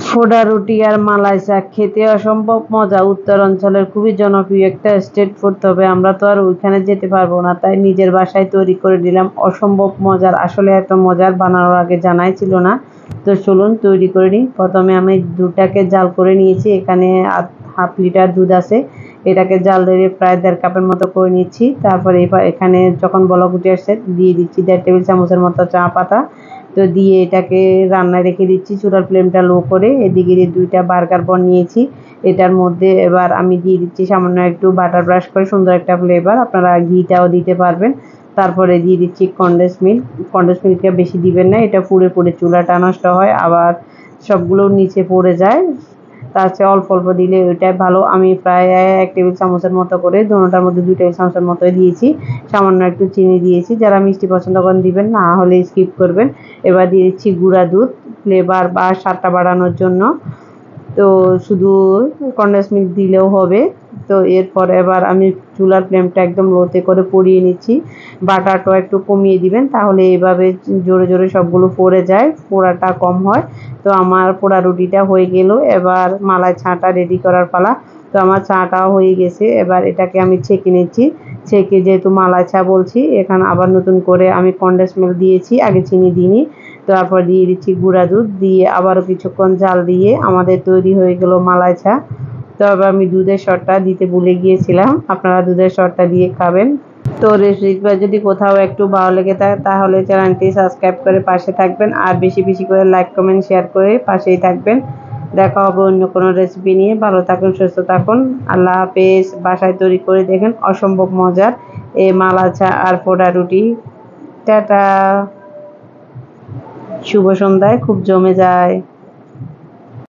ফোড়া রুটি আর মালাই চা খেতে অসম্ভব মজা। উত্তর অঞ্চলের খুবই জনপ্রিয় একটা স্ট্রিট ফুড, তবে আমরা তো আর ওইখানে যেতে পারবো না, তাই নিজের বাসায় তৈরি করে নিলাম। অসম্ভব মজার, আসলে এত মজার বানানোর আগে জানাই ছিল না। তো চলুন তৈরি করে নিই। প্রথমে আমি দুধটাকে জাল করে নিয়েছি, এখানে হাফ লিটার দুধ আছে, এটাকে জাল দিয়ে প্রায় 1.5 কাপের মতো করে নিচ্ছি। তারপরে এখানে যখন বলক উঠে আসছে দিয়ে দিচ্ছি 1.5 টেবিল চামচের মতো চা পাতা। তো দিয়ে এটাকে রান্নায় রেখে দিচ্ছি চুলার ফ্লেমটা লো করে। এদিকে যে 2টা বার্গার বন নিয়েছি, এটার মধ্যে এবার আমি দিয়ে দিচ্ছি সামান্য একটু বাটার ব্রাশ করে, সুন্দর একটা ফ্লেভার। আপনারা ঘিটাও দিতে পারবেন। তারপরে দিয়ে দিচ্ছি কনডেন্স মিল্ক। কনডেন্স মিল্কটা বেশি দিবেন না, এটা পুড়ে পুড়ে চুলাটা নষ্ট হয়, আবার সবগুলো নিচে পড়ে যায়। তার চেয়ে অল্প অল্প দিলে ওইটাই ভালো। আমি প্রায় 1 টেবিল চামচের মতো করে দোনোটার মধ্যে 2 টেবিল চামচের মতো দিয়েছি। সামান্য একটু চিনি দিয়েছি, যারা মিষ্টি পছন্দ করেন দিবেন, না হলে স্কিপ করবেন। এবার দিয়ে দিচ্ছি গুঁড়া দুধ, ফ্লেভার বা স্বাদটা বাড়ানোর জন্য। তো শুধু কনডেন্স মিল্ক দিলেও হবে। তো এরপর এবার আমি চুলার ফ্লেমটা একদম লোতে করে পুড়িয়ে নিচ্ছি। বাটারটাও একটু কমিয়ে দিবেন, তাহলে এভাবে জোরে জোরে সবগুলো পড়ে যায়, পোড়াটা কম হয়। তো আমার পোড়া রুটিটা হয়ে গেল। এবার মালাই ছাঁটা রেডি করার পালা। তো আমার চাটাও হয়ে গেছে, এবার এটাকে আমি ছেঁকে নিচ্ছি। ছেঁকে যেহেতু মালাই চা বলছি, এখানে আবার নতুন করে আমি কনডেন্স মিল্ক দিয়েছি, আগে চিনি দিইনি। তারপর দিয়ে দিচ্ছি গুঁড়া দুধ, দিয়ে আবারও কিছুক্ষণ জাল দিয়ে আমাদের তৈরি হয়ে গেল মালাই চা। তবে আমি দুধের সরটা দিতে ভুলে গিয়েছিলাম, আপনারা দুধের সরটা দিয়ে খাবেন। তো রেসিপিটা যদি কোথাও একটু ভালো লেগে থাকে তাহলে চ্যানেলটি সাবস্ক্রাইব করে পাশে থাকবেন, আর বেশি বেশি করে লাইক কমেন্ট শেয়ার করে পাশেই থাকবেন। দেখা হবে অন্য কোনো রেসিপি নিয়ে। ভালো থাকুন, সুস্থ থাকুন। আল্লাহ হাফেজ। বাসায় তৈরি করে দেখেন, অসম্ভব মজার এই মালাই চা আর পোড়া রুটি। টাটা। শুভ সন্ধ্যায় খুব জমে যায়।